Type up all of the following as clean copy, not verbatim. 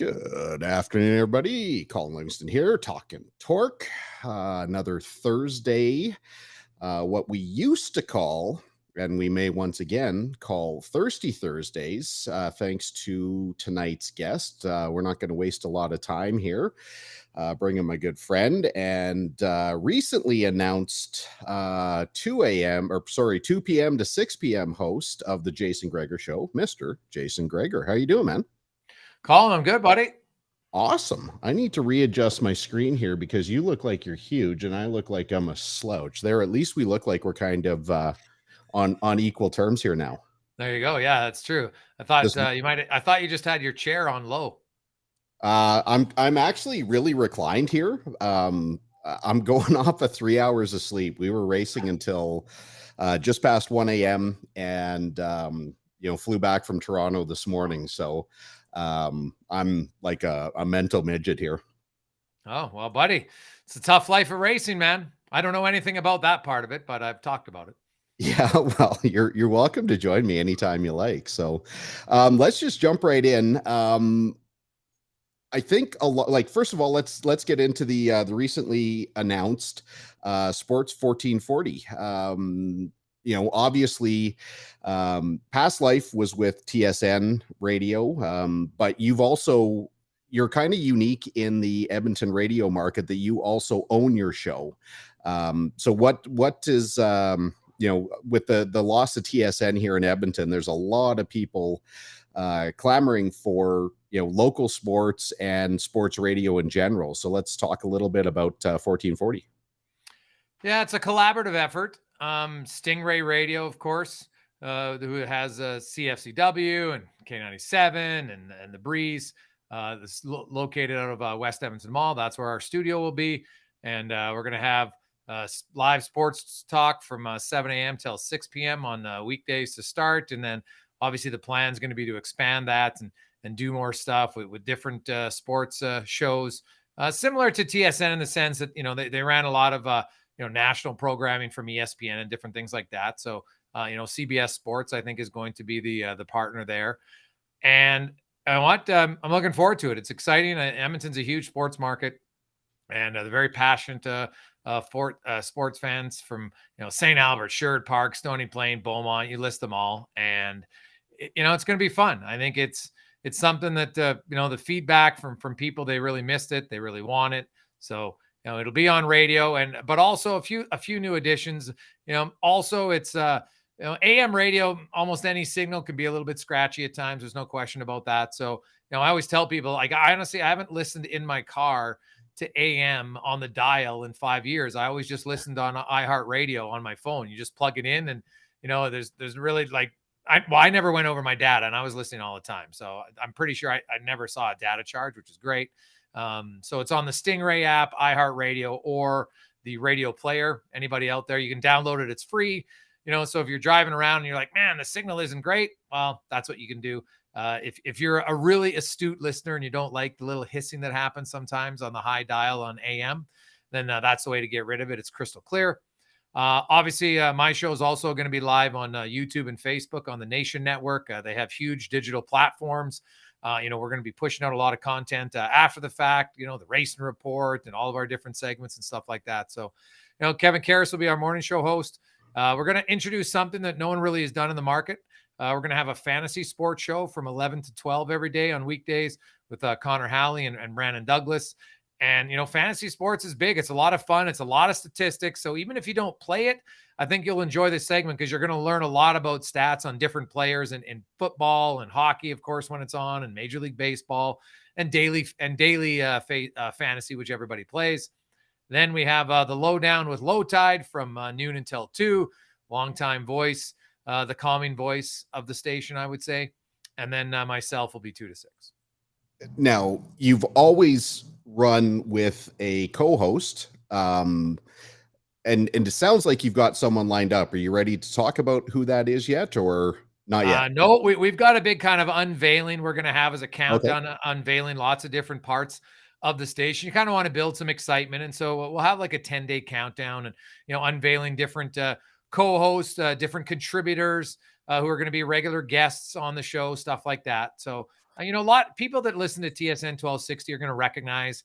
Good afternoon, everybody. Colin Livingston here, talking torque. Another Thursday, what we used to call, and we may once again call Thirsty Thursdays, thanks to tonight's guest. We're not going to waste a lot of time here. Bring in my good friend and recently announced 2 p.m. to 6 p.m. host of the Jason Gregor Show, Mr. Jason Gregor. How you doing, man? Colin, I'm good, buddy. Awesome. I need to readjust my screen here because you look like you're huge and I look like I'm a slouch. There, at least we look like we're kind of on equal terms here now. There you go. Yeah, that's true. I thought I thought you just had your chair on low. I'm actually really reclined here. I'm going off of 3 hours of sleep. We were racing until just past 1 a.m. and flew back from Toronto this morning. So I'm like a mental midget here. Oh, well, buddy, it's a tough life of racing, man. I don't know anything about that part of it, but I've talked about it. Yeah, well, you're welcome to join me anytime you like. So let's just jump right in. I think first of all, let's get into the recently announced Sports 1440. Obviously, past life was with TSN radio, but you're kind of unique in the Edmonton radio market that you also own your show. So what is, with the loss of TSN here in Edmonton, there's a lot of people clamoring for, local sports and sports radio in general. So let's talk a little bit about 1440. Yeah, it's a collaborative effort. Stingray Radio, of course, who has CFCW and K97 and the Breeze. It's located out of West Edmonton Mall. That's where our studio will be. And we're going to have live sports talk from 7 a.m. till 6 p.m. on weekdays to start. And then obviously the plan is going to be to expand that and do more stuff with different sports shows, similar to TSN in the sense that, they ran a lot of, national programming from ESPN and different things like that. So, CBS Sports, I think, is going to be the partner there. And I'm looking forward to it. It's exciting. Edmonton's a huge sports market, and they're very passionate sports fans from, St. Albert, Sherwood Park, Stony Plain, Beaumont, you list them all. And, it's going to be fun. I think it's something that, the feedback from people, they really missed it. They really want it. So, it'll be on radio but also a few new additions. Also it's, AM radio, almost any signal can be a little bit scratchy at times. There's no question about that. So, I always tell people, like, I haven't listened in my car to AM on the dial in 5 years. I always just listened on iHeartRadio on my phone. You just plug it in and, there's really like, I never went over my data and I was listening all the time. So I'm pretty sure I never saw a data charge, which is great. So it's on the Stingray app, iHeartRadio, or the radio player. Anybody out there, you can download it. It's free. So if you're driving around and you're like, man, the signal isn't great, well, that's what you can do. If you're a really astute listener and you don't like the little hissing that happens sometimes on the high dial on AM, then that's the way to get rid of it. It's crystal clear. Obviously, my show is also going to be live on YouTube and Facebook on the Nation Network. They have huge digital platforms. We're going to be pushing out a lot of content after the fact, the racing report and all of our different segments and stuff like that. So, Kevin Karras will be our morning show host. We're going to introduce something that no one really has done in the market. We're going to have a fantasy sports show from 11 to 12 every day on weekdays with Connor Halley and Brandon Douglas. And, fantasy sports is big. It's a lot of fun. It's a lot of statistics. So even if you don't play it, I think you'll enjoy this segment because you're going to learn a lot about stats on different players in football and hockey, of course, when it's on, and Major League Baseball and daily fantasy, which everybody plays. Then we have the Lowdown with Low Tide from noon until 2, longtime voice, the calming voice of the station, I would say. And then myself will be 2 to 6. Now, you've always run with a co-host, and it sounds like you've got someone lined up. Are you ready to talk about who that is yet, or not yet? No, we've got a big kind of unveiling we're going to have as a countdown, unveiling lots of different parts of the station. You kind of want to build some excitement, and so we'll have like a 10-day countdown, and unveiling different co-hosts, different contributors who are going to be regular guests on the show, stuff like that. So A lot of people that listen to TSN 1260 are going to recognize,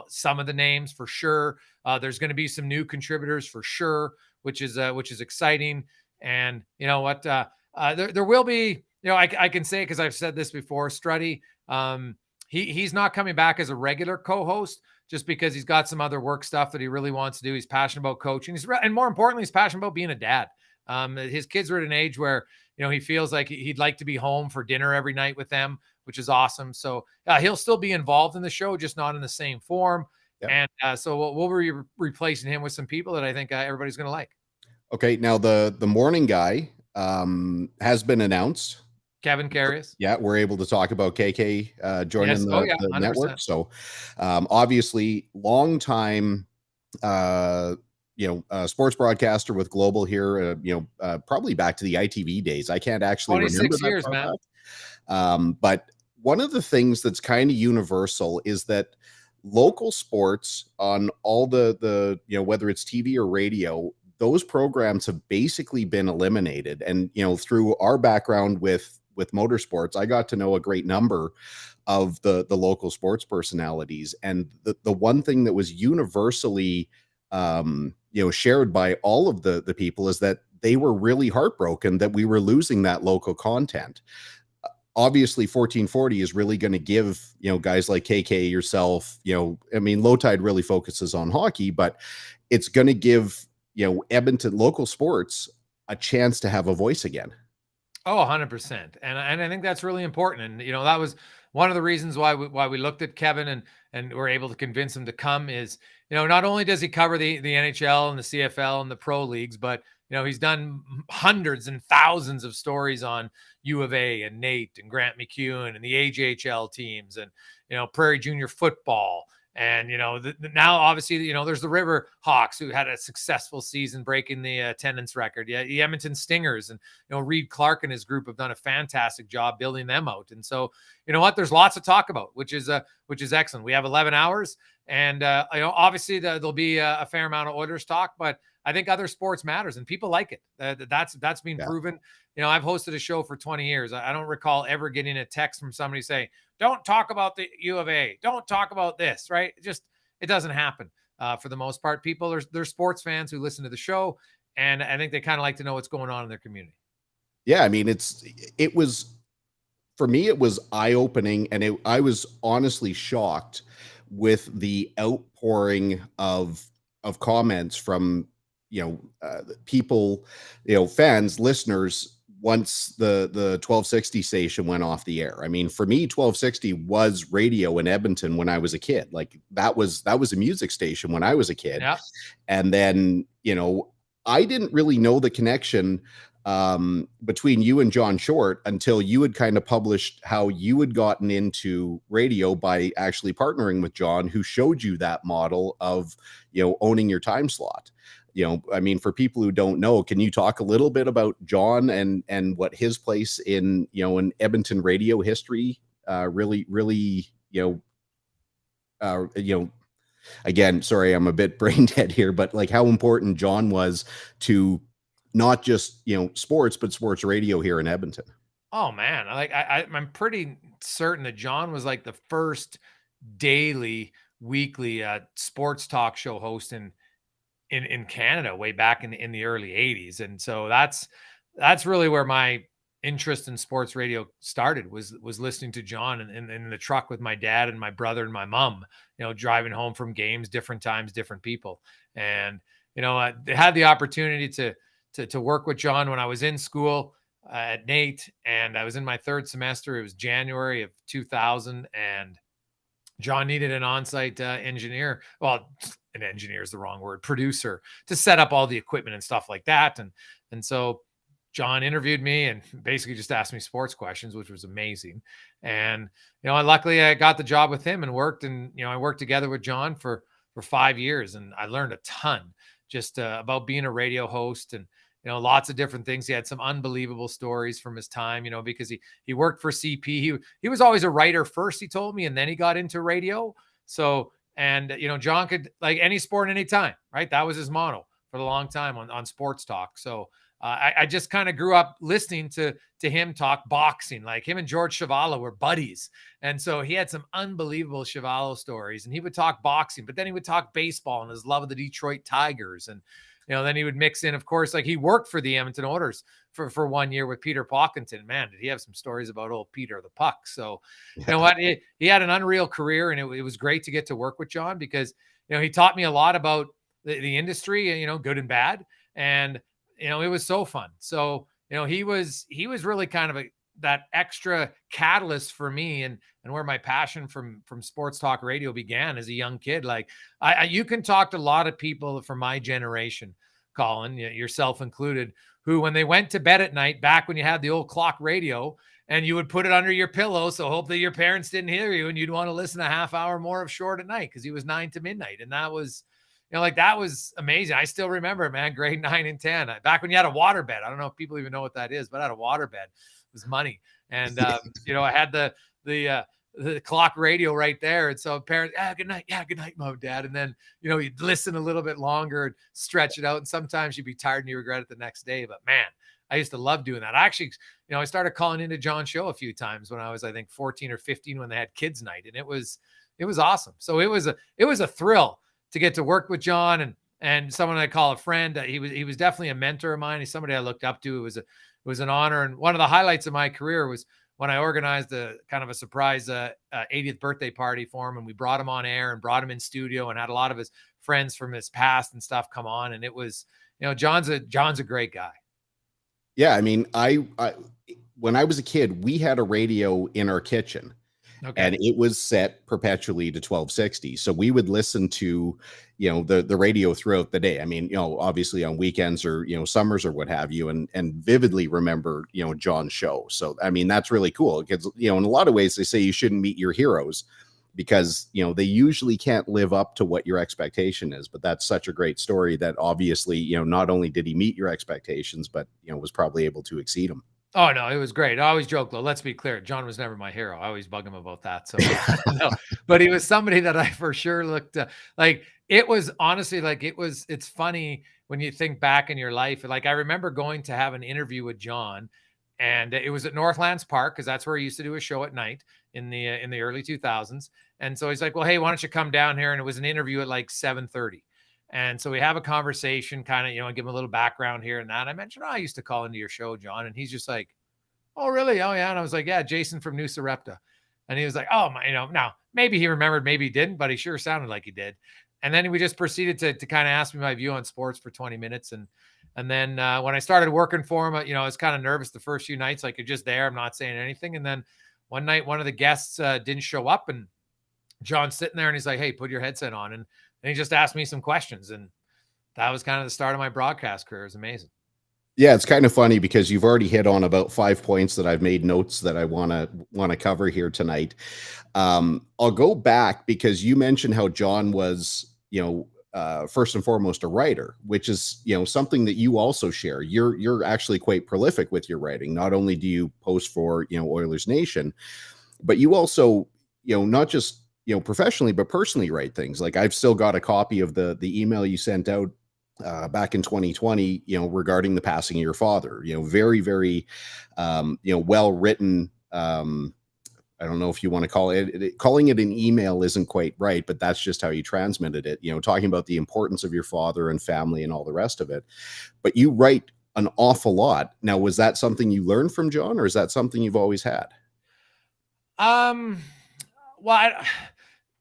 some of the names for sure. There's going to be some new contributors for sure, which is exciting. And you know what? There will be, I can say, because I've said this before, Struddy, he's not coming back as a regular co-host just because he's got some other work stuff that he really wants to do. He's passionate about coaching. And more importantly, he's passionate about being a dad. His kids are at an age where, he feels like he'd like to be home for dinner every night with them, which is awesome. So he'll still be involved in the show, just not in the same form. Yep. And so we'll be replacing him with some people that I think everybody's going to like. Okay. Now the morning guy has been announced. Kevin Carius. Yeah, we're able to talk about KK joining the network. So obviously long time sports broadcaster with Global here, probably back to the ITV days. I can't actually remember 26 years, man. But one of the things that's kind of universal is that local sports on all the whether it's TV or radio, those programs have basically been eliminated. And, through our background with motorsports, I got to know a great number of the local sports personalities. And the one thing that was universally, shared by all of the people is that they were really heartbroken that we were losing that local content. Obviously 1440 is really going to give, guys like KK, yourself, Low Tide really focuses on hockey, but it's going to give, Edmonton local sports a chance to have a voice again. Oh, 100%. And I think that's really important. And, that was one of the reasons why we looked at Kevin and were able to convince him to come is, not only does he cover the NHL and the CFL and the pro leagues, but, he's done hundreds and thousands of stories on U of A and Nate and Grant McEwen and the AJHL teams and, Prairie Junior football. And, now obviously, there's the River Hawks who had a successful season breaking the attendance record. Yeah. The Edmonton Stingers and, Reed Clark and his group have done a fantastic job building them out. And so, there's lots to talk about, which is excellent. We have 11 hours and, obviously there'll be a fair amount of Oilers talk, but I think other sports matters and people like it. That's been proven. I've hosted a show for 20 years. I don't recall ever getting a text from somebody saying, don't talk about the U of A. Don't talk about this, right? It doesn't happen for the most part. People they're sports fans who listen to the show. And I think they kind of like to know what's going on in their community. Yeah. I mean, for me, it was eye-opening. And I was honestly shocked with the outpouring of comments from, people, fans, listeners, once the 1260 station went off the air. I mean, for me, 1260 was radio in Edmonton when I was a kid. Like that was a music station when I was a kid. Yeah. And then, I didn't really know the connection between you and John Short until you had kind of published how you had gotten into radio by actually partnering with John, who showed you that model of, owning your time slot. For people who don't know, can you talk a little bit about John and what his place in, in Edmonton radio history really, again, sorry, I'm a bit brain dead here, but like how important John was to not just, sports, but sports radio here in Edmonton. Oh man. I'm pretty certain that John was like the first daily, weekly sports talk show host in Canada way back in the early 80s. And so that's really where my interest in sports radio started was listening to John in the truck with my dad and my brother and my mom, driving home from games, different times, different people. And, I had the opportunity to work with John when I was in school at Nate, and I was in my third semester. It was January of 2000, and John needed an on-site engineer. Well, an engineer is the wrong word, producer, to set up all the equipment and stuff like that. And so John interviewed me and basically just asked me sports questions, which was amazing. And, luckily I got the job with him and worked. And, I worked together with John for 5 years, and I learned a ton just about being a radio host and, lots of different things. He had some unbelievable stories from his time, because he worked for CP. He was always a writer first, he told me, and then he got into radio. So, and, John could like any sport, anytime, right? That was his motto for a long time on sports talk. So I just kind of grew up listening to him talk boxing. Like him and George Chuvalo were buddies. And so he had some unbelievable Chuvalo stories, and he would talk boxing, but then he would talk baseball and his love of the Detroit Tigers. And, then he would mix in, of course, like he worked for the Edmonton Oilers for 1 year with Peter Pocklington. Man, did he have some stories about old Peter the Puck. So, you know what? He had an unreal career, and it was great to get to work with John because, he taught me a lot about the industry, good and bad. And, it was so fun. So, he was really kind of that extra catalyst for me, and where my passion from sports talk radio began as a young kid. Like you can talk to a lot of people from my generation, Colin, yourself included, who, when they went to bed at night, back when you had the old clock radio and you would put it under your pillow, so hopefully your parents didn't hear you, and you'd want to listen a half hour more of Short at Night because he was 9 to midnight. And that was, that was amazing. I still remember it, man, grade 9 and 10. Back when you had a waterbed. I don't know if people even know what that is, but I had a waterbed. It was money. And, I had the clock radio right there. And so parents, good night. Yeah, good night, Mom, Dad. And then, you'd listen a little bit longer and stretch it out. And sometimes you'd be tired and you regret it the next day. But man, I used to love doing that. I actually, I started calling into John's show a few times when I was, I think, 14 or 15 when they had kids night. And it was awesome. So it was a thrill to get to work with John and someone I call a friend. He was definitely a mentor of mine. He's somebody I looked up to. It was an honor. And one of the highlights of my career was when I organized a kind of a surprise 80th birthday party for him. And we brought him on air and brought him in studio and had a lot of his friends from his past and stuff come on. And it was, John's a great guy. Yeah. I mean, I when I was a kid, we had a radio in our kitchen. Okay. And it was set perpetually to 1260. So we would listen to, the radio throughout the day. I mean, obviously on weekends or, summers or what have you, and vividly remember, John's show. So, I mean, that's really cool because, in a lot of ways they say you shouldn't meet your heroes because, they usually can't live up to what your expectation is. But that's such a great story that obviously, not only did he meet your expectations, but, was probably able to exceed them. Oh, no, it was great. I always joke, though. Let's be clear. John was never my hero. I always bug him about that. So, no, but he was somebody that I for sure looked like. It was honestly like it's funny when you think back in your life. Like I remember going to have an interview with John, and it was at Northlands Park because that's where he used to do a show at night in the early 2000s. And so he's like, well, hey, why don't you come down here? And it was an interview at like 7:30. And so we have a conversation, kind of, give him a little background here and that. I mentioned, I used to call into your show, John. And he's just like, oh, really? Oh, yeah. And I was like, yeah, Jason from New Sarepta. And he was like, oh, my, now maybe he remembered, maybe he didn't, but he sure sounded like he did. And then we just proceeded to kind of ask me my view on sports for 20 minutes. And then when I started working for him, I was kind of nervous the first few nights, like you're just there. I'm not saying anything. And then one night, one of the guests didn't show up, and John's sitting there and he's like, hey, put your headset on. And he just asked me some questions. And that was kind of the start of my broadcast career. It was amazing. Yeah, it's kind of funny because you've already hit on about 5 points that I've made notes that I want to cover here tonight. I'll go back because you mentioned how John was, first and foremost a writer, which is, something that you also share. You're actually quite prolific with your writing. Not only do you post for, Oilers Nation, but you also, not just, professionally, but personally write things. Like I've still got a copy of the email you sent out back in 2020, regarding the passing of your father, very, very, well written. I don't know if you want to call it, calling it an email isn't quite right, but that's just how you transmitted it, talking about the importance of your father and family and all the rest of it. But you write an awful lot. Now, was that something you learned from John, or is that something you've always had? Well,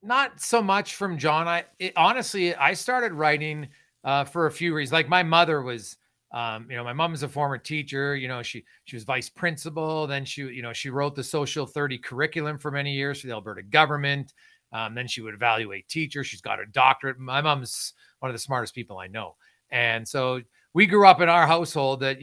not so much from John. Honestly, I started writing for a few reasons. Like my mother was, my mom is a former teacher. She was vice principal. Then she wrote the Social 30 curriculum for many years for the Alberta government. Then she would evaluate teachers. She's got her doctorate. My mom's one of the smartest people I know. And so we grew up in our household that,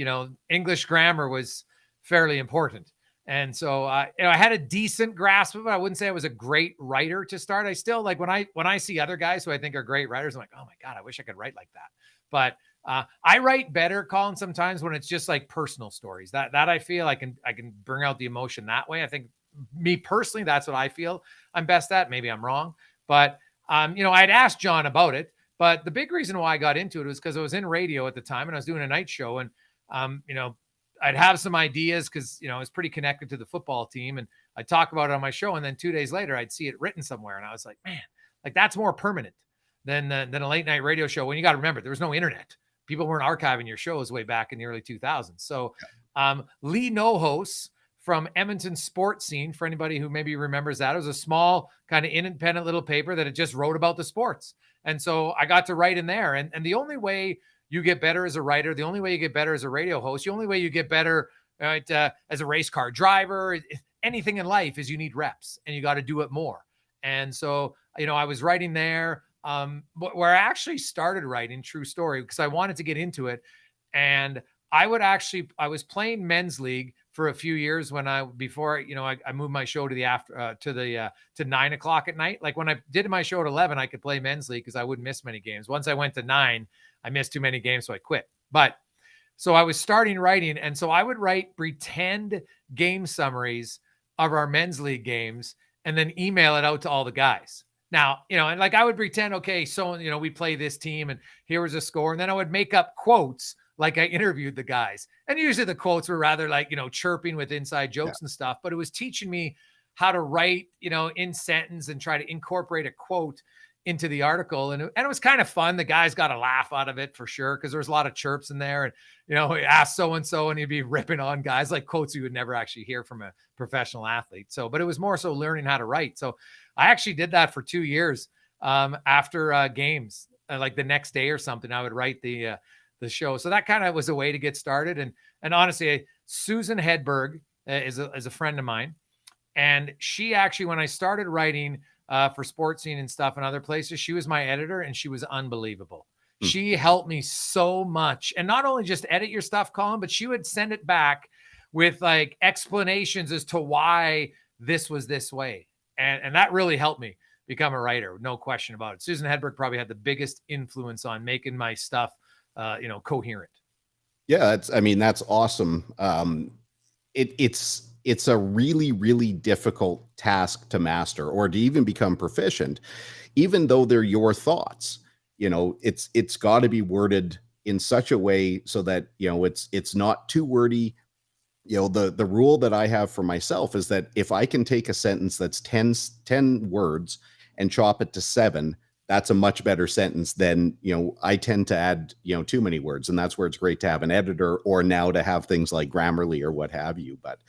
English grammar was fairly important. And so, I had a decent grasp of it. I wouldn't say I was a great writer to start. I still like when I see other guys who I think are great writers, I'm like, oh my God, I wish I could write like that. But I write better, Colin, sometimes when it's just like personal stories that I feel I can bring out the emotion that way. I think me personally, that's what I feel I'm best at. Maybe I'm wrong, but I'd asked John about it, but the big reason why I got into it was because I was in radio at the time and I was doing a night show, and I'd have some ideas because, I was pretty connected to the football team, and I'd talk about it on my show. And then 2 days later, I'd see it written somewhere. And I was like, man, like that's more permanent than a late night radio show. When you got to remember, there was no internet. People weren't archiving your shows way back in the early 2000s. So Lee Nohos from Edmonton Sports Scene, for anybody who maybe remembers that, it was a small kind of independent little paper that had just wrote about the sports. And so I got to write in there. And the only way you get better as a writer, the only way you get better as a radio host, the only way you get better as a race car driver, anything in life, is you need reps and you got to do it more. And so, I was writing there where I actually started writing, true story, because I wanted to get into it. And I was playing men's league for a few years before I moved my show to to 9 o'clock at night. Like when I did my show at 11, I could play men's league because I wouldn't miss many games. Once I went to 9, I missed too many games, so I quit. But so I was starting writing, and so I would write pretend game summaries of our men's league games and then email it out to all the guys. Now, and like I would pretend, okay, so, we play this team and here was a score. And then I would make up quotes like I interviewed the guys. And usually the quotes were rather like, chirping with inside jokes and stuff, but it was teaching me how to write, in sentence and try to incorporate a quote into the article. And it was kind of fun. The guys got a laugh out of it for sure, because there was a lot of chirps in there. And, ask so-and-so, and he'd be ripping on guys, like quotes you would never actually hear from a professional athlete. So, but it was more so learning how to write. So I actually did that for 2 years after games, like the next day or something, I would write the show. So that kind of was a way to get started. And honestly, Susan Hedberg is a friend of mine. And she actually, when I started writing for Sports Scene and stuff and other places, she was my editor, and she was unbelievable. She helped me so much. And not only just edit your stuff, Colin, but she would send it back with like explanations as to why this was this way. And that really helped me become a writer. No question about it. Susan Hedberg probably had the biggest influence on making my stuff, coherent. Yeah, that's awesome. It's a really, really difficult task to master or to even become proficient, even though they're your thoughts. It's got to be worded in such a way so that, it's not too wordy. The rule that I have for myself is that if I can take a sentence that's 10 words and chop it to 7, that's a much better sentence than, I tend to add, too many words. And that's where it's great to have an editor, or now to have things like Grammarly or what have you. But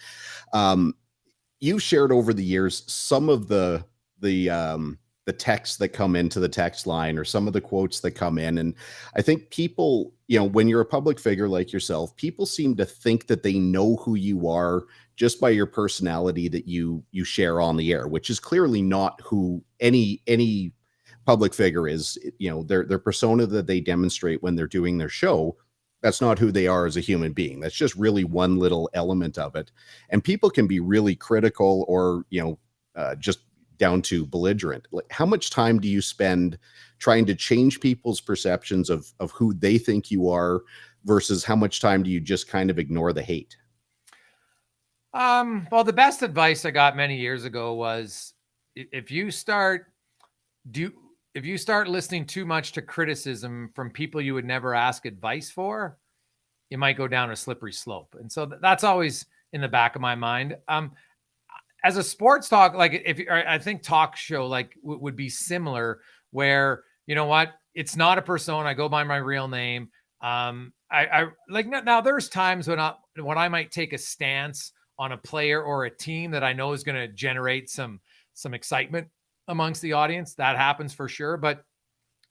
you've shared over the years some of the texts that come into the text line, or some of the quotes that come in. And I think people, when you're a public figure like yourself, people seem to think that they know who you are just by your personality that you share on the air, which is clearly not who any public figure is. Their persona that they demonstrate when they're doing their show, that's not who they are as a human being. That's just really one little element of it. And people can be really critical, or, just down to belligerent. Like, how much time do you spend trying to change people's perceptions of who they think you are, versus how much time do you just kind of ignore the hate? Well, the best advice I got many years ago was, if you start listening too much to criticism from people you would never ask advice for, you might go down a slippery slope. And so that's always in the back of my mind. As a sports talk, like I think talk show like would be similar, where, it's not a persona. I go by my real name. I like, now there's times when I might take a stance on a player or a team that I know is going to generate some excitement amongst the audience. That happens for sure. But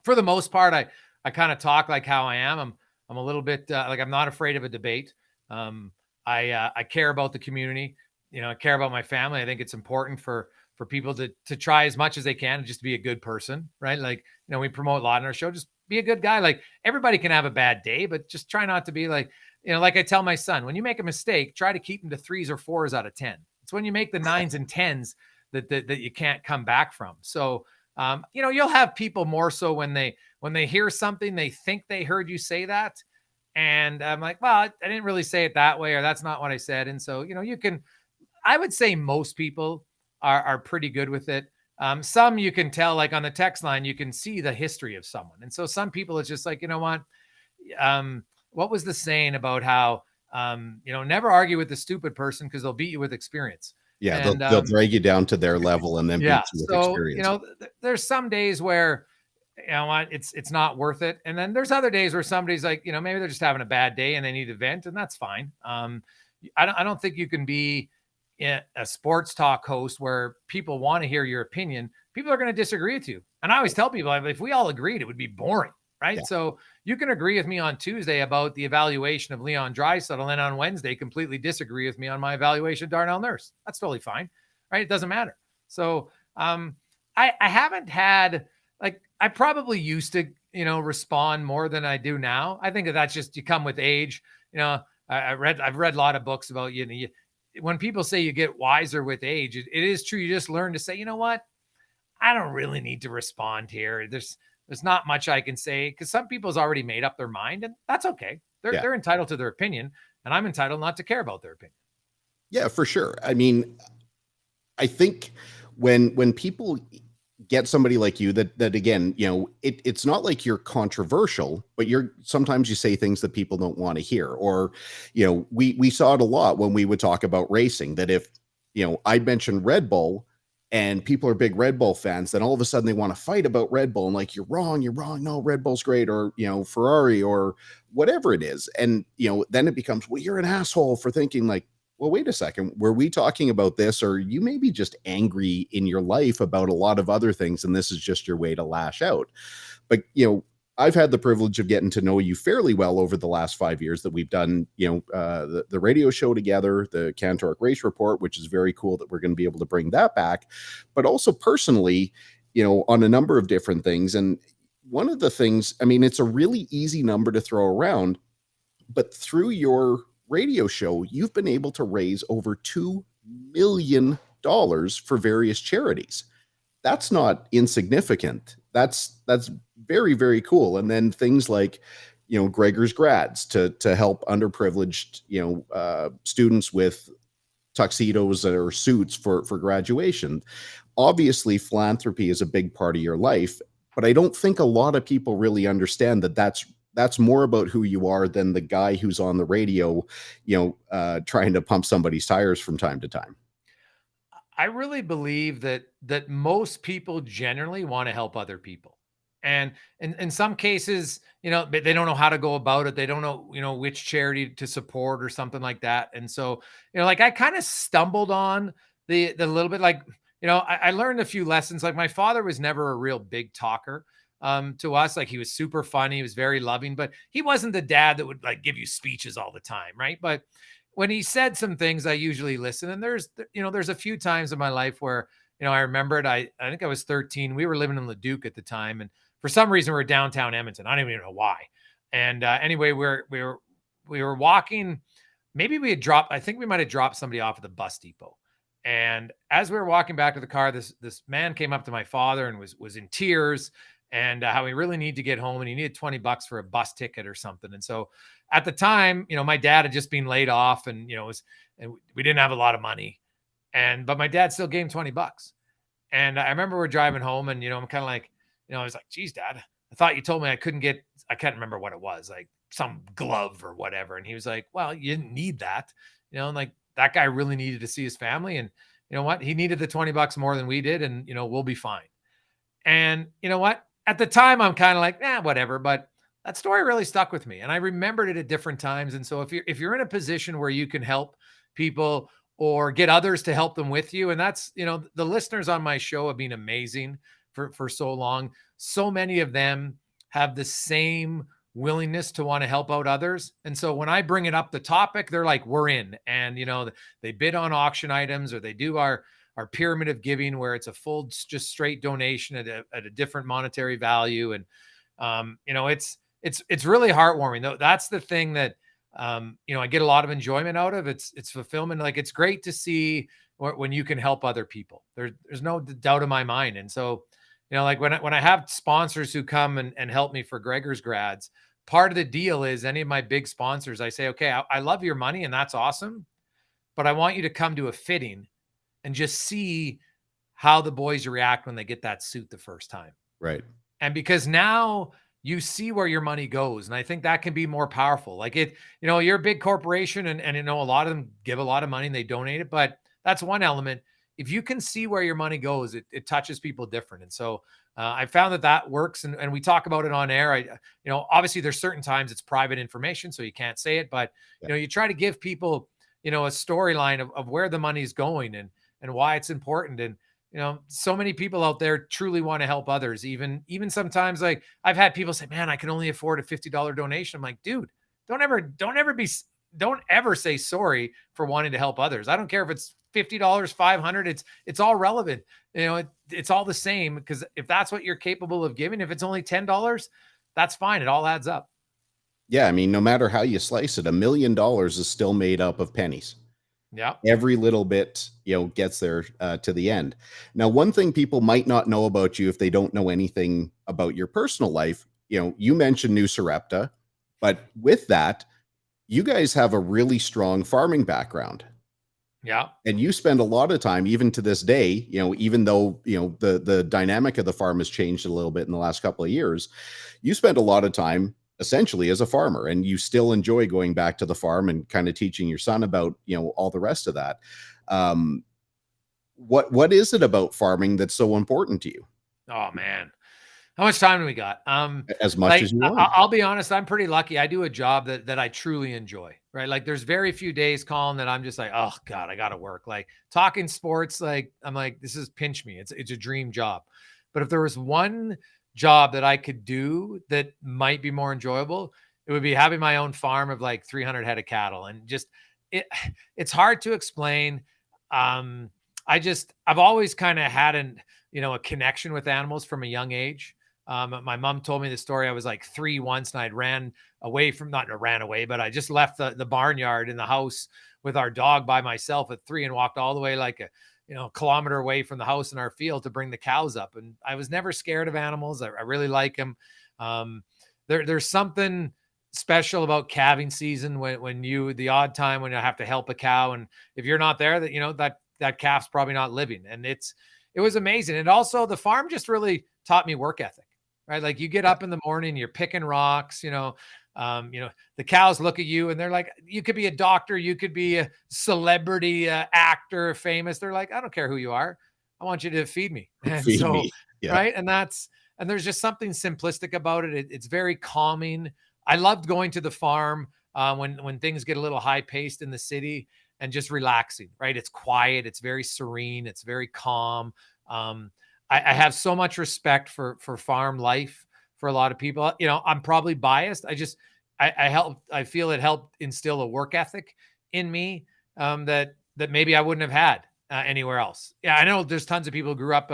for the most part, I kind of talk like how I am. I'm a little bit like, I'm not afraid of a debate. I care about the community. I care about my family. I think it's important for people to try as much as they can, just to be a good person, right? Like, we promote a lot in our show, just be a good guy. Like, everybody can have a bad day, but just try not to be like, like I tell my son, when you make a mistake, try to keep them to 3s or 4s out of 10. It's when you make the 9s and 10s that you can't come back from. So, you'll have people more so when they hear something, they think they heard you say that. And I'm like, well, I didn't really say it that way, or that's not what I said. And so, I would say most people are pretty good with it. Some you can tell, like on the text line, you can see the history of someone. And so some people, it's just like, what was the saying about how, never argue with the stupid person because they'll beat you with experience. Yeah, And they'll drag you down to their level and then yeah, beat you with so, experience. there's some days where, you know what, it's not worth it. And then there's other days where somebody's like, maybe they're just having a bad day and they need to vent, and that's fine. I don't think you can be a sports talk host where people want to hear your opinion. People are going to disagree with you. And I always tell people, if we all agreed, it would be boring, right? Yeah. So you can agree with me on Tuesday about the evaluation of Leon Draisaitl, and then on Wednesday completely disagree with me on my evaluation of Darnell Nurse. That's totally fine, right? It doesn't matter. So I haven't had, like, I probably used to, respond more than I do now. I think that's just, you come with age. I've read a lot of books about, when people say you get wiser with age, it is true. You just learn to say, you know what, I don't really need to respond here. There's not much I can say, because some people's already made up their mind, and that's okay. They're entitled to their opinion, and I'm entitled not to care about their opinion. Yeah, for sure. I mean, I think when people get somebody like you that again, it's not like you're controversial, but sometimes you say things that people don't want to hear. Or, we saw it a lot when we would talk about racing, that if, I mentioned Red Bull and people are big Red Bull fans, then all of a sudden they want to fight about Red Bull and like, you're wrong. No, Red Bull's great. Or, Ferrari or whatever it is. And, then it becomes, well, you're an asshole for thinking like, well, wait a second, were we talking about this? Or you may be just angry in your life about a lot of other things, and this is just your way to lash out. But, I've had the privilege of getting to know you fairly well over the last 5 years that we've done, the radio show together, the CanTorque Race Report, which is very cool that we're going to be able to bring that back, but also personally, on a number of different things. And one of the things, I mean, it's a really easy number to throw around, but through your radio show, you've been able to raise over $2 million for various charities. That's not insignificant. That's very, very cool. And then things like, Gregor's grads to help underprivileged, students with tuxedos or suits for graduation. Obviously, philanthropy is a big part of your life, but I don't think a lot of people really understand that that's more about who you are than the guy who's on the radio, trying to pump somebody's tires from time to time. I really believe that most people generally want to help other people. And in some cases, they don't know how to go about it. They don't know, which charity to support or something like that. And so, like, I kind of stumbled on the little bit, like, I learned a few lessons. Like, my father was never a real big talker to us. Like, he was super funny. He was very loving, but he wasn't the dad that would like give you speeches all the time. Right. But when he said some things, I usually listen. And there's a few times in my life where, I remembered, I think I was 13. We were living in Leduc at the time. And for some reason, we're downtown Edmonton. I don't even know why. And anyway, we were walking. Maybe I think we might have dropped somebody off at the bus depot. And as we were walking back to the car, this man came up to my father and was in tears, and how he really needed to get home, and he needed $20 for a bus ticket or something. And so at the time, my dad had just been laid off, and and we didn't have a lot of money, but my dad still gave him $20. And I remember we're driving home, and I'm kind of like, I was like, geez, Dad, I thought you told me I can't remember what it was, like some glove or whatever. And he was like, well, you didn't need that, and like, that guy really needed to see his family, and you know what? He needed the $20 more than we did, and we'll be fine. And you know what? At the time, I'm kind of like, whatever. But that story really stuck with me, and I remembered it at different times. And so if you're in a position where you can help people or get others to help them with you, and that's, the listeners on my show have been amazing for so long. So many of them have the same willingness to want to help out others. And so when I bring it up, the topic, they're like, we're in. And, they bid on auction items, or they do our pyramid of giving, where it's a full, just straight donation at a different monetary value. And, it's really heartwarming, though. That's the thing that, I get a lot of enjoyment out of. It's fulfillment. Like, it's great to see when you can help other people. There's no doubt in my mind. And so, like when I have sponsors who come and help me for Gregor's grads, part of the deal is any of my big sponsors, I say, okay, I love your money and that's awesome, but I want you to come to a fitting and just see how the boys react when they get that suit the first time. Right. And because now you see where your money goes. And I think that can be more powerful. Like you're a big corporation and a lot of them give a lot of money and they donate it, but that's one element. If you can see where your money goes, it touches people different. And so I found that works. And we talk about it on air. Obviously there's certain times it's private information, so you can't say it, but you try to give people, a storyline of where the money's going and why it's important. And, so many people out there truly want to help others. Even sometimes, like I've had people say, man, I can only afford a $50 donation. I'm like, dude, don't ever say sorry for wanting to help others. I don't care if it's $50, 500, it's all relevant. It's all the same, because if that's what you're capable of giving, if it's only $10, that's fine. It all adds up. Yeah. I mean, no matter how you slice it, $1 million is still made up of pennies. Yeah. Every little bit, gets there to the end. Now, one thing people might not know about you if they don't know anything about your personal life, you mentioned New Sarepta, but with that, you guys have a really strong farming background. Yeah. And you spend a lot of time, even to this day, even though, the dynamic of the farm has changed a little bit in the last couple of years, you spend a lot of time essentially as a farmer, and you still enjoy going back to the farm and kind of teaching your son about, all the rest of that. What is it about farming that's so important to you? Oh man. How much time do we got? As much as you want. I'll be honest, I'm pretty lucky. I do a job that I truly enjoy, right? Like there's very few days, Colin, that I'm just like, oh God, I got to work. Like talking sports, like I'm like, this is pinch me. It's a dream job. But if there was one job that I could do that might be more enjoyable, it would be having my own farm of like 300 head of cattle. And just, it's hard to explain. I've always kind of had a connection with animals from a young age. My mom told me the story. I was like 3 once, and I'd not ran away, but I just left the barnyard in the house with our dog by myself at 3 and walked all the way like a kilometer away from the house in our field to bring the cows up. And I was never scared of animals. I really like them. There's something special about calving season when the odd time when you have to help a cow, and if you're not there, that calf's probably not living. And it was amazing. And also the farm just really taught me work ethic, right? Like you get up in the morning, you're picking rocks, the cows look at you and they're like, you could be a doctor, you could be a celebrity, actor, famous. They're like, I don't care who you are. I want you to feed me. And Feed me. Yeah. right. And there's just something simplistic about it. It's very calming. I loved going to the farm when things get a little high paced in the city and just relaxing, right? It's quiet. It's very serene. It's very calm. I have so much respect for farm life for a lot of people. I'm probably biased. I feel it helped instill a work ethic in me that maybe I wouldn't have had anywhere else. Yeah, I know there's tons of people who grew up,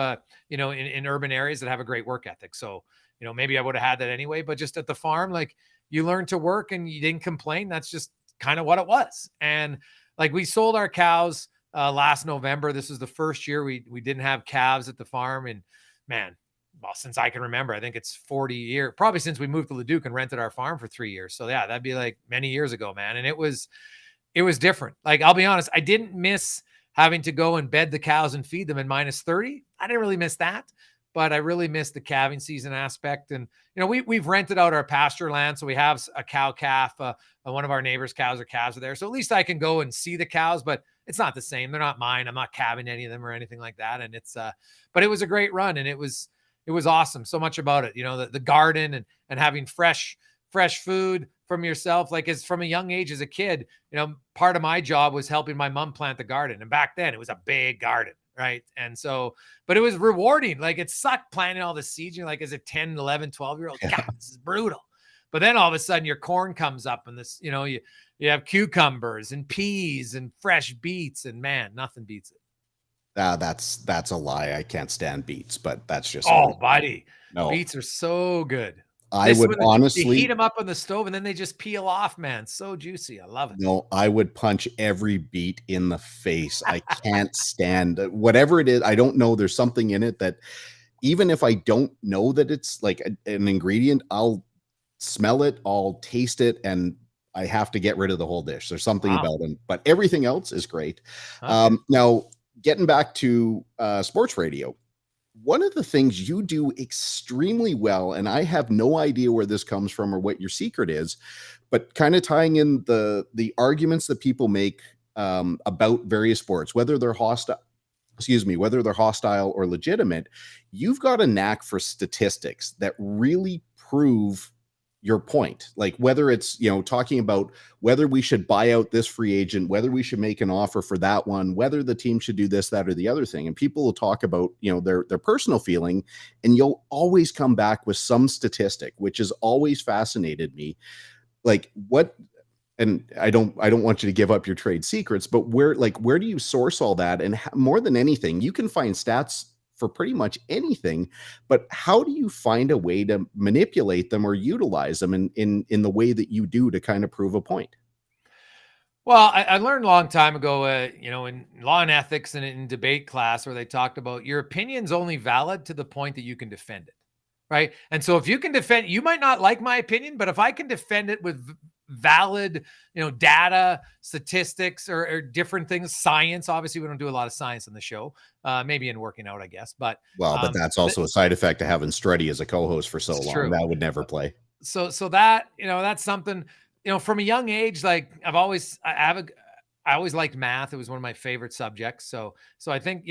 in urban areas that have a great work ethic. So, maybe I would have had that anyway, but just at the farm, like you learned to work and you didn't complain. That's just kind of what it was. And like we sold our cows last November. This was the first year we didn't have calves at the farm. And man, well, since I can remember, I think it's 40 years, probably since we moved to Leduc and rented our farm for 3 years. So yeah, that'd be like many years ago, man. And it was different. Like, I'll be honest, I didn't miss having to go and bed the cows and feed them in -30. I didn't really miss that, but I really missed the calving season aspect. And, we've rented out our pasture land. So we have a cow calf, one of our neighbors' cows or calves are there. So at least I can go and see the cows, but it's not the same. They're not mine. I'm not calving any of them or anything like that. And but it was a great run, and it was awesome. So much about it, the garden and having fresh food from yourself. Like as from a young age as a kid, part of my job was helping my mom plant the garden. And back then it was a big garden. Right. And so, but it was rewarding. Like it sucked planting all the seeds. You're like, as a 10, 11, 12-year-old, God, this is brutal. But then all of a sudden your corn comes up and this, you have cucumbers and peas and fresh beets, and man, nothing beats it. That's a lie. I can't stand beets, but that's just buddy. No. Beets are so good. I would honestly you heat them up on the stove and then they just peel off, man. So juicy. I love it. No, I would punch every beet in the face. I can't stand whatever it is. I don't know. There's something in it that even if I don't know that it's like an ingredient, I'll smell it, I'll taste it, and I have to get rid of the whole dish. There's something about them, but everything else is great. Okay. Now, getting back to sports radio, one of the things you do extremely well, and I have no idea where this comes from or what your secret is, but kind of tying in the arguments that people make about various sports, whether they're hostile, whether they're hostile or legitimate, you've got a knack for statistics that really prove your point. Like whether it's, talking about whether we should buy out this free agent, whether we should make an offer for that one, whether the team should do this, that, or the other thing. And people will talk about, their personal feeling, and you'll always come back with some statistic, which has always fascinated me. Like what, and I don't want you to give up your trade secrets, but where do you source all that? And more than anything, you can find stats for pretty much anything, but how do you find a way to manipulate them or utilize them in the way that you do to kind of prove a point? Well, I learned a long time ago, in law and ethics and in debate class, where they talked about your opinion's only valid to the point that you can defend it, right? And so if you can defend, you might not like my opinion, but if I can defend it with valid, data, statistics, or different things, science. Obviously, we don't do a lot of science on the show, maybe in working out, I guess. But but that's also a side effect of having Struddy as a co-host for so long. True. That would never play. So that, that's something, from a young age, like I always liked math. It was one of my favorite subjects. So I think,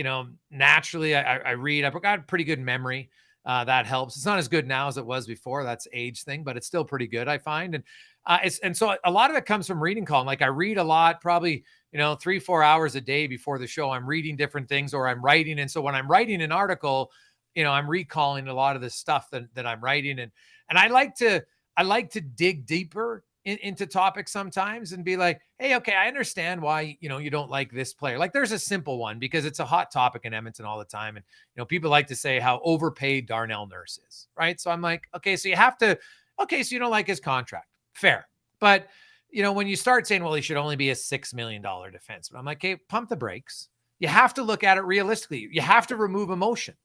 naturally I read, I've got a pretty good memory. That helps. It's not as good now as it was before. That's age thing, but it's still pretty good, I find. And so a lot of it comes from reading, Colin. Like I read a lot, probably, 3-4 hours a day before the show. I'm reading different things or I'm writing. And so when I'm writing an article, I'm recalling a lot of the stuff that I'm writing. And I like to dig deeper into topics sometimes and be like, hey, okay, I understand why, you don't like this player. Like there's a simple one because it's a hot topic in Edmonton all the time. And, people like to say how overpaid Darnell Nurse is, right? So I'm like, okay, so you don't like his contract. Fair. But, when you start saying, well, he should only be a $6 million defenseman, I'm like, hey, pump the brakes. You have to look at it realistically. You have to remove emotion.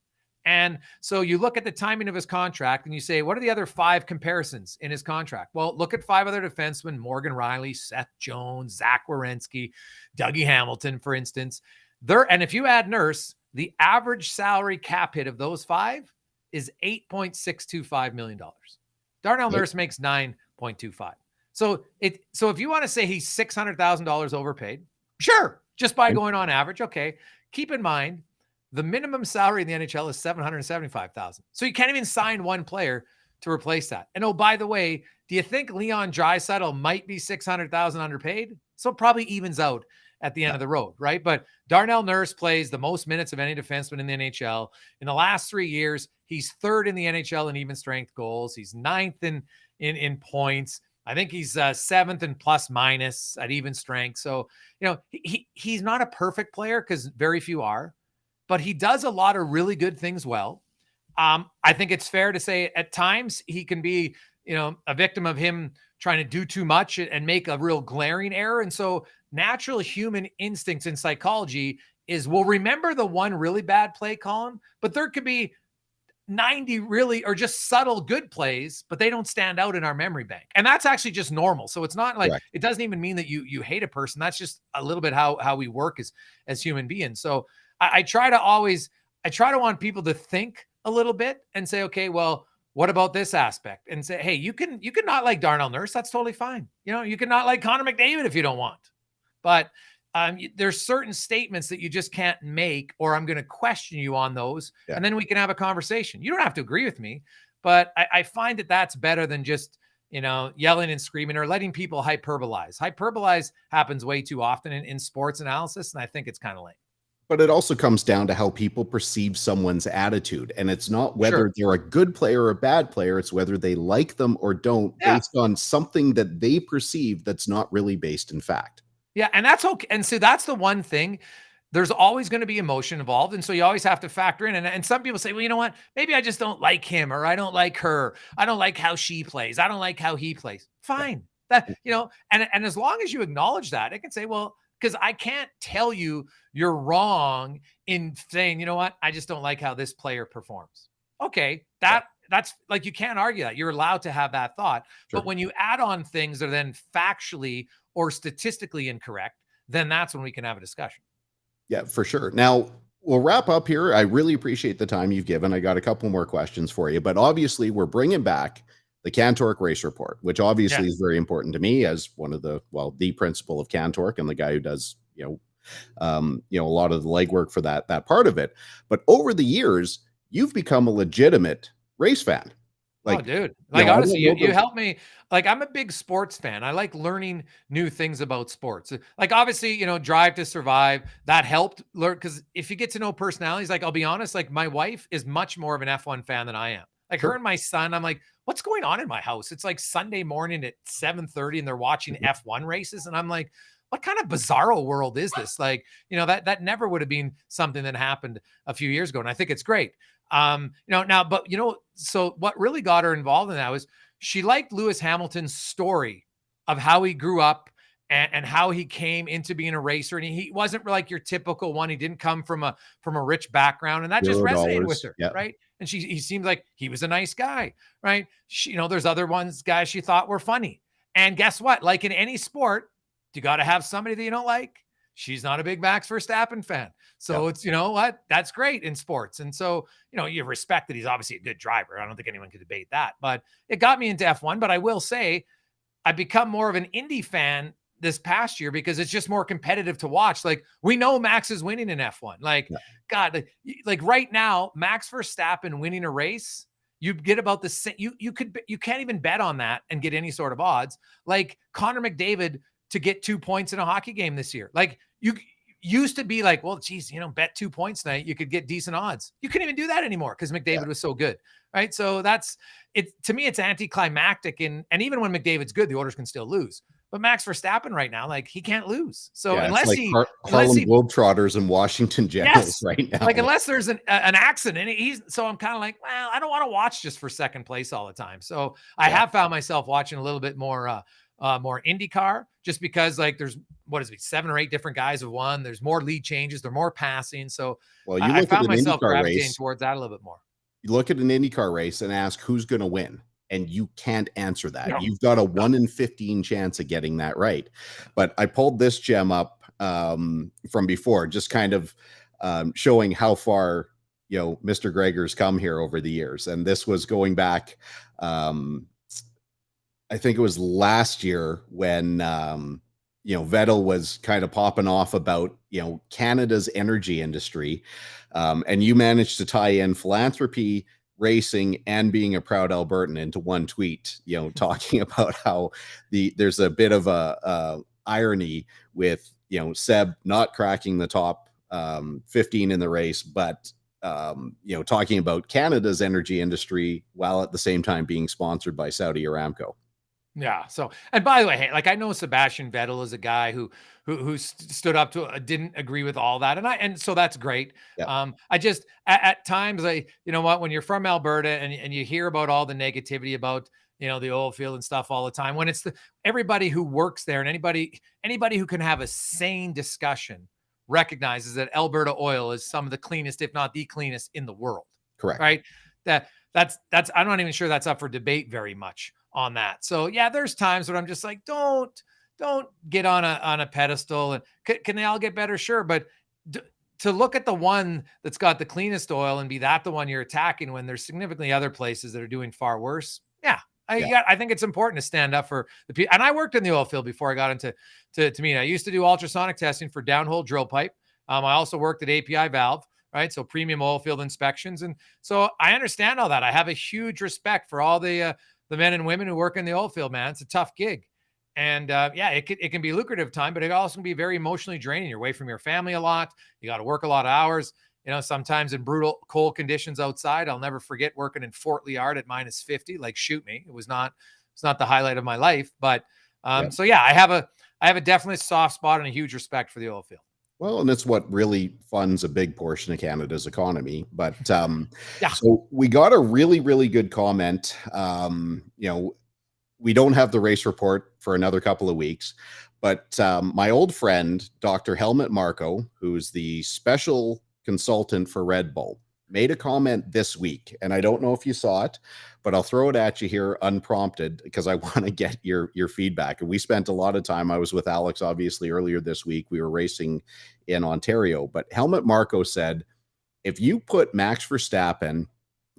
And so you look at the timing of his contract and you say, what are the other 5 comparisons in his contract? Well, look at 5 other defensemen, Morgan Riley, Seth Jones, Zach Werenski, Dougie Hamilton, for instance. And if you add Nurse, the average salary cap hit of those 5 is $8.625 million. Darnell Nurse makes $9.25. So if you want to say he's $600,000 overpaid, sure, just by going on average, okay. Keep in mind, the minimum salary in the NHL is $775,000. So you can't even sign one player to replace that. And oh, by the way, do you think Leon Draisaitl might be $600,000 underpaid? So it probably evens out at the end of the road, right? But Darnell Nurse plays the most minutes of any defenseman in the NHL. In the last 3 years, he's 3rd in the NHL in even strength goals. He's 9th in points. I think he's 7th in plus minus at even strength. So, he's not a perfect player because very few are, but he does a lot of really good things well. I think it's fair to say at times he can be, a victim of him trying to do too much and make a real glaring error. And so natural human instincts in psychology is we'll remember the one really bad play, Colin, but there could be 90 really or just subtle good plays, but they don't stand out in our memory bank. And that's actually just normal. So it's not like It doesn't even mean that you hate a person. That's just a little bit how we work as human beings. So I try to want people to think a little bit and say, okay, well, what about this aspect? And say, hey, you can not like Darnell Nurse. That's totally fine. You can not like Connor McDavid if you don't want, but there's certain statements that you just can't make, or I'm going to question you on those. Yeah. And then we can have a conversation. You don't have to agree with me, but I find that that's better than just, yelling and screaming or letting people hyperbolize. Hyperbolize happens way too often in sports analysis. And I think it's kind of lame. But it also comes down to how people perceive someone's attitude. And it's not whether they're a good player or a bad player. It's whether they like them or don't based on something that they perceive that's not really based in fact. Yeah. And that's okay. And so that's the one thing. There's always going to be emotion involved. And so you always have to factor in. And some people say, well, you know what? Maybe I just don't like him, or I don't like her. I don't like how she plays. I don't like how he plays. Fine. That, and as long as you acknowledge that, it can say, well, because I can't tell you you're wrong in saying, you know what, I just don't like how this player performs. Okay, that's like, you can't argue that. You're allowed to have that thought. Sure. But when you add on things that are then factually or statistically incorrect, then that's when we can have a discussion. Yeah, for sure. Now, we'll wrap up here. I really appreciate the time you've given. I got a couple more questions for you, but obviously we're bringing back the CanTorque Race Report, which obviously is Yes. very important to me as one of the principal of CanTorque and the guy who does, a lot of the legwork for that part of it. But over the years, you've become a legitimate race fan. Oh, Like, dude. Like, I honestly, don't know you helped me. Like, I'm a big sports fan. I like learning new things about sports. Like, obviously, Drive to Survive, that helped learn. Because if you get to know personalities, like, I'll be honest, like, my wife is much more of an F1 fan than I am. Like, her Sure. and my son, I'm like, what's going on in my house? It's like Sunday morning at 7:30 and they're watching Mhm. F1 races. And I'm like, what kind of bizarro world is this? Like, that never would have been something that happened a few years ago. And I think it's great. Now, but so what really got her involved in that was she liked Lewis Hamilton's story of how he grew up and how he came into being a racer. And he wasn't like your typical one. He didn't come from a rich background, and that just resonated with $0. her, Yeah. right? And he seemed like he was a nice guy, right? There's other guys she thought were funny. And guess what? Like in any sport, you got to have somebody that you don't like. She's not a big Max Verstappen fan. So Yeah. it's, what? That's great in sports. And so, you respect that he's obviously a good driver. I don't think anyone could debate that, but it got me into F1. But I will say I've become more of an Indy fan this past year because it's just more competitive to watch. Like, we know Max is winning in F1. Like, Yeah. God, like right now, Max Verstappen winning a race, you get about the same. You can't even bet on that and get any sort of odds. Like Connor McDavid to get 2 points in a hockey game this year. Like, you used to be like, well, geez, bet 2 points tonight, you could get decent odds. You couldn't even do that anymore because McDavid was so good, right? So that's it. To me, it's anticlimactic. And even when McDavid's good, the Oilers can still lose. But Max Verstappen right now, like, he can't lose. So Yeah, it's unless like unless Harlem he, Globetrotters and Washington Generals yes, right now. like unless there's an accident, so I'm kind of like, well, I don't want to watch just for second place all the time. So I have found myself watching a little bit more IndyCar, just because like there's 7 or 8 different guys have won. There's more lead changes, they're more passing. So Well, you I look at found an myself IndyCar gravitating race, towards that a little bit more. you look at an IndyCar race and ask who's going to win, and you can't answer that. No, You've got a 1 in 15 chance of getting that right. But I pulled this gem up from before, just kind of showing how far Mr. Gregor's come here over the years. And this was going back, I think it was last year when Vettel was kind of popping off about Canada's energy industry, and you managed to tie in philanthropy, racing, and being a proud Albertan into one tweet, talking about how there's a bit of a irony with Seb not cracking the top 15 in the race, but talking about Canada's energy industry while at the same time being sponsored by Saudi Aramco. Yeah. So, and by the way, hey, like, I know Sebastian Vettel is a guy who stood up to, didn't agree with all that, and so that's great. Yeah. I just at times, when you're from Alberta and you hear about all the negativity about the oil field and stuff all the time, when it's everybody who works there and anybody who can have a sane discussion recognizes that Alberta oil is some of the cleanest, if not the cleanest, in the world. Correct. Right. That's I'm not even sure that's up for debate very much on that. So yeah, there's times where I'm just like, don't get on a pedestal. And can they all get better? Sure. But to look at the one that's got the cleanest oil and be that the one you're attacking when there's significantly other places that are doing far worse. Yeah. I think it's important to stand up for the people. And I worked in the oil field before I got into me. I used to do ultrasonic testing for downhole drill pipe. I also worked at API valve, right? So premium oil field inspections. And so I understand all that. I have a huge respect for all the men and women who work in the oil field, man. It's a tough gig. And it can be a lucrative time, but it also can be very emotionally draining. You're away from your family a lot. You got to work a lot of hours, sometimes in brutal cold conditions outside. I'll never forget working in Fort Liard at -50, like, shoot me. It's not the highlight of my life, but so yeah, I have a definite soft spot and a huge respect for the oil field. Well, and it's what really funds a big portion of Canada's economy. But Yeah. So we got a really, really good comment. We don't have the race report for another couple of weeks, but my old friend, Dr. Helmut Marko, who's the special consultant for Red Bull, made a comment this week. And I don't know if you saw it, but I'll throw it at you here unprompted because I want to get your feedback. And we spent a lot of time. I was with Alex, obviously, earlier this week. We were racing in Ontario, but Helmut Marko said, If you put Max Verstappen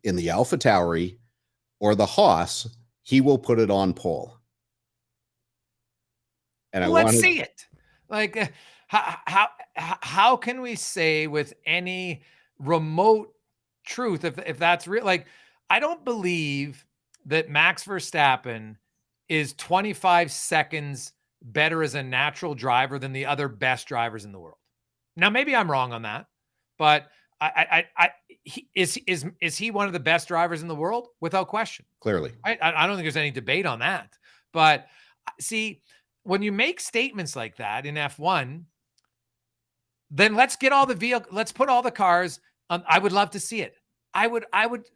in the AlphaTauri or the Haas, he will put it on pole. And let's see it. Like, how can we say with any remote truth if that's real? Like, I don't believe that Max Verstappen is 25 seconds better as a natural driver than the other best drivers in the world. Now, maybe I'm wrong on that, but is he one of the best drivers in the world? Without question. Clearly. I don't think there's any debate on that. But see, when you make statements like that in F1, then let's get all the vehicle, let's put all the cars on. I would love to see it. I would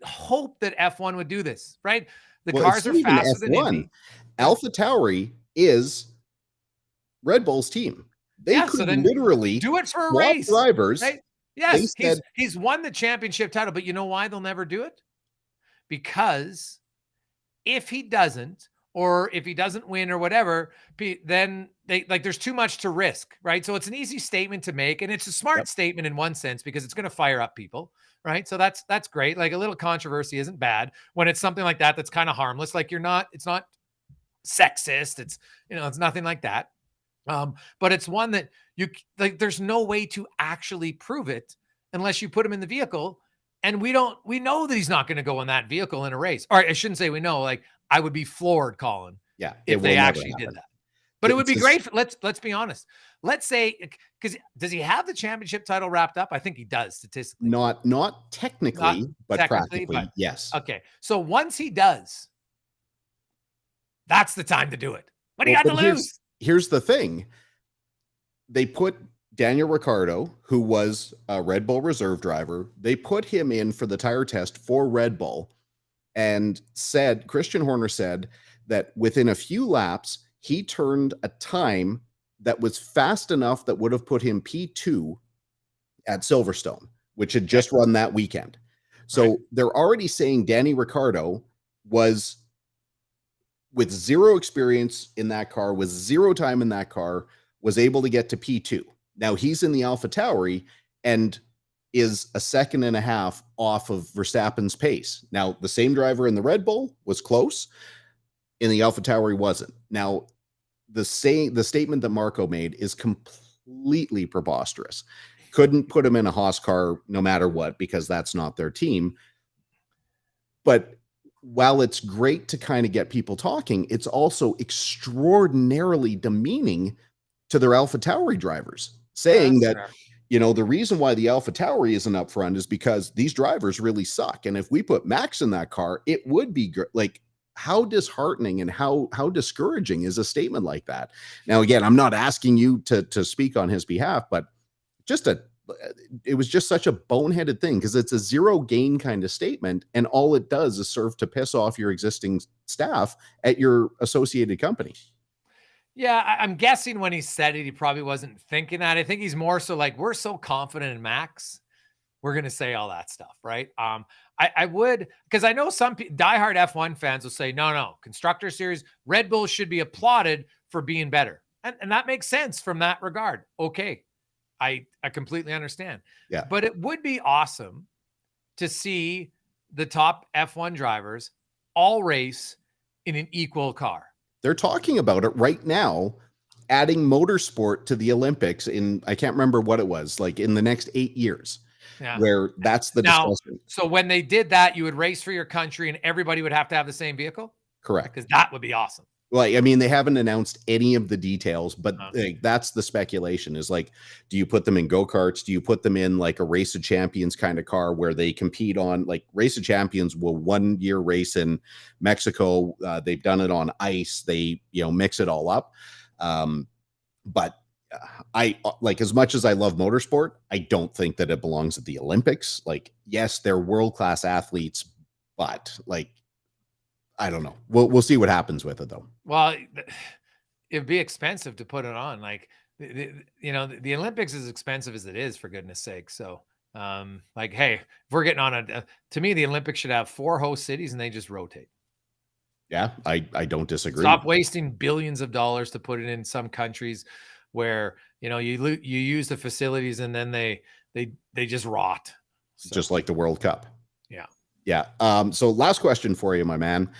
hope that F1 would do this, right? The cars are faster than Indy. AlphaTauri is Red Bull's team. They could literally do it for a race. Drivers. Right? Yes, he's won the championship title, but you know why they'll never do it? Because if he doesn't, or if he doesn't win or whatever, then there's too much to risk, right? So it's an easy statement to make, and it's a smart statement in one sense because it's going to fire up people, right? So that's great. Like, a little controversy isn't bad when it's something like that that's kind of harmless. Like, it's not sexist. It's, it's nothing like that. But it's one that there's no way to actually prove it unless you put him in the vehicle. And we know that he's not going to go in that vehicle in a race. Or I shouldn't say we know, like, I would be floored, Colin, if they actually did that. But it would be great. Let's be honest. Let's say, because does he have the championship title wrapped up? I think he does statistically. Not technically, but practically, yes. Okay. So once he does, that's the time to do it. What do you got to lose? Here's the thing. They put Daniel Ricciardo, who was a Red Bull reserve driver, they put him in for the tire test for Red Bull, and Christian Horner said that within a few laps, he turned a time that was fast enough that would have put him P2 at Silverstone, which had just run that weekend. So they're already saying Danny Ricciardo was, with zero experience in that car, with zero time in that car, was able to get to P2. Now he's in the AlphaTauri and is a second and a half off of Verstappen's pace. Now, the same driver in the Red Bull was close. In the AlphaTauri wasn't. Now, the statement that Marco made is completely preposterous. Couldn't put him in a Haas car no matter what, because that's not their team. But while it's great to kind of get people talking, it's also extraordinarily demeaning to their AlphaTauri drivers, saying that, the reason why the AlphaTauri isn't up front is because these drivers really suck. And if we put Max in that car, it would be like, how disheartening and how discouraging is a statement like that? Now, again, I'm not asking you to speak on his behalf, but it was just such a boneheaded thing, because it's a zero gain kind of statement, and all it does is serve to piss off your existing staff at your associated company. Yeah, I'm guessing when he said it, he probably wasn't thinking that. I think he's more so like, we're so confident in Max, we're going to say all that stuff, right? I would, because I know some diehard F1 fans will say, no, Constructor Series, Red Bull should be applauded for being better. And that makes sense from that regard. Okay. I completely understand. Yeah. But it would be awesome to see the top F1 drivers all race in an equal car. They're talking about it right now, adding motorsport to the Olympics in, I can't remember what it was, like in the next 8 years. Yeah. Where that's the discussion. So when they did that, you would race for your country and everybody would have to have the same vehicle? Correct. Because that would be awesome. Well, I mean, they haven't announced any of the details, but that's the speculation, is like, do you put them in go-karts? Do you put them in like a Race of Champions kind of car where they compete on, like, Race of Champions will 1 year race in Mexico. They've done it on ice. They, mix it all up. But I, like, as much as I love motorsport, I don't think that it belongs at the Olympics. Like, yes, they're world-class athletes, but like, I don't know. We'll see what happens with it, though. Well, it'd be expensive to put it on. Like, the Olympics is expensive as it is, for goodness sake. So, like, hey, if we're getting on to me, the Olympics should have 4 host cities and they just rotate. Yeah, I don't disagree. Stop wasting billions of dollars to put it in some countries where, you use the facilities and then they just rot. So, just like the World Cup. Yeah. Yeah. So last question for you, my man.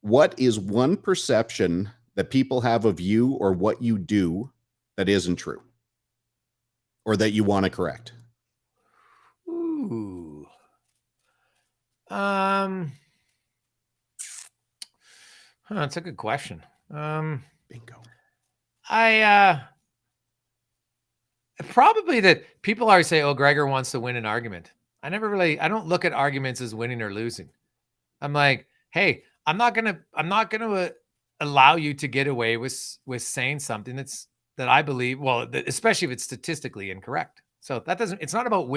What is one perception that people have of you or what you do that isn't true or that you want to correct? Ooh. That's a good question. Bingo. Probably that people always say, "Oh, Gregor wants to win an argument." I don't look at arguments as winning or losing. I'm like, hey, I'm not gonna allow you to get away with saying something that I believe, especially if it's statistically incorrect. So it's not about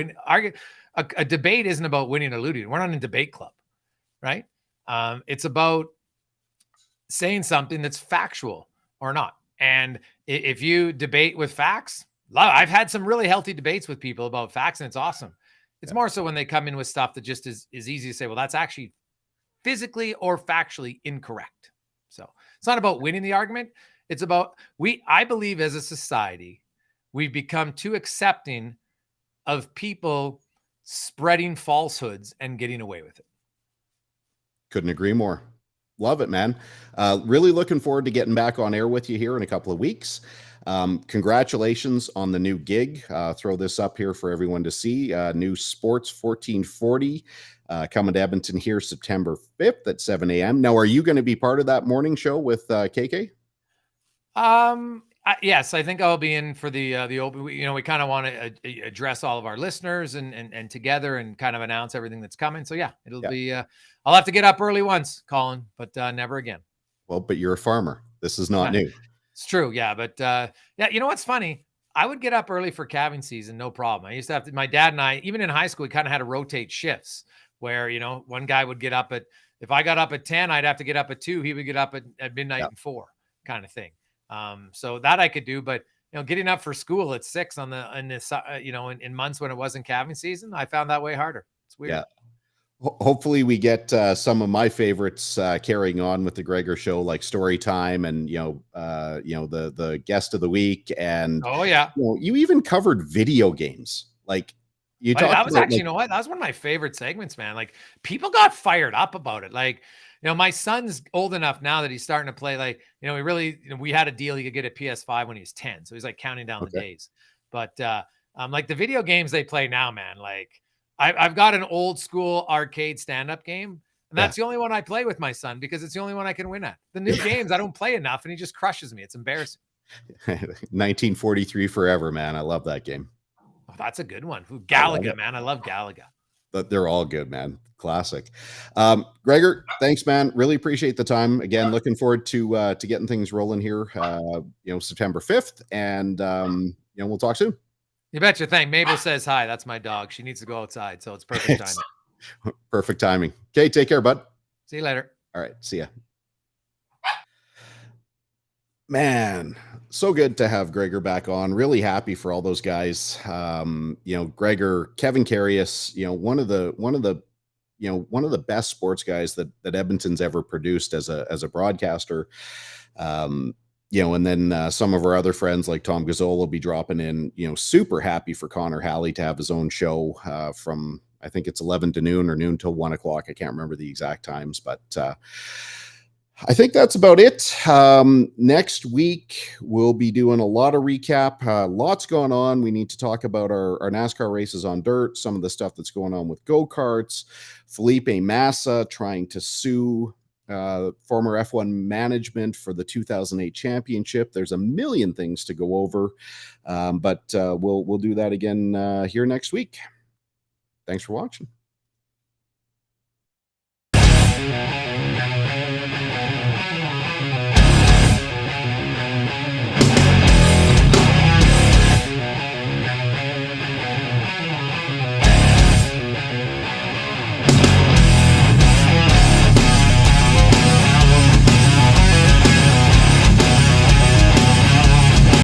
a debate isn't about winning or losing. We're not in a debate club, right? It's about saying something that's factual or not. And if you debate with facts, I've had some really healthy debates with people about facts, and it's awesome. It's more so when they come in with stuff that just is easy to say, well, that's actually physically or factually incorrect. So it's not about winning the argument. It's about I believe as a society, we've become too accepting of people spreading falsehoods and getting away with it. Couldn't agree more. Love it, man. Really looking forward to getting back on air with you here in a couple of weeks. Congratulations on the new gig. Throw this up here for everyone to see. New Sports 1440 coming to Edmonton here September 5th at 7 a.m. Now, are you going to be part of that morning show with KK? Yes, I think I'll be in for the open. We kind of want to address all of our listeners and together and kind of announce everything that's coming. So yeah, it'll be. I'll have to get up early once, Colin, but never again. Well, but you're a farmer. This is not new. It's true, yeah, but yeah, you know what's funny? I would get up early for calving season, no problem. I used to have my dad and I, even in high school, we kind of had to rotate shifts where one guy would get up if I got up at 10, I'd have to get up at 2. He would get up at midnight and 4, kind of thing. So that I could do, but getting up for school at 6 in months when it wasn't calving season, I found that way harder. It's weird. Yeah. Hopefully we get some of my favorites carrying on with the Gregor show, like story time and the guest of the week, and you even covered video games. Like you talked that was about, actually, that was one of my favorite segments, man. Like people got fired up about it. Like my son's old enough now that he's starting to play. Like we had a deal he could get a PS5 when he was 10, so he's like counting down the days. But like the video games they play now, man, like. I've got an old school arcade stand-up game, and that's the only one I play with my son because it's the only one I can win at. The new games, I don't play enough, and he just crushes me. It's embarrassing. 1943 forever, man. I love that game. Oh, that's a good one. Galaga, man. I love Galaga. But they're all good, man. Classic. Gregor, thanks, man. Really appreciate the time. Again, looking forward to getting things rolling here, September 5th, and we'll talk soon. You betcha. Mabel says hi. That's my dog. She needs to go outside, so it's perfect timing. Perfect timing. Okay, take care, bud. See you later. All right, see ya. Man, so good to have Gregor back on. Really happy for all those guys. Gregor, Kevin Carius, one of the best sports guys that Edmonton's ever produced as a broadcaster. And then some of our other friends like Tom Gazzola will be dropping in, super happy for Connor Halley to have his own show from, I think it's 11 to noon or noon till 1 o'clock. I can't remember the exact times, but I think that's about it. Next week, we'll be doing a lot of recap. Lots going on. We need to talk about our NASCAR races on dirt, some of the stuff that's going on with go-karts, Felipe Massa trying to sue former F1 management for the 2008 championship. There's a million things to go over, but we'll do that again here next week. Thanks for watching.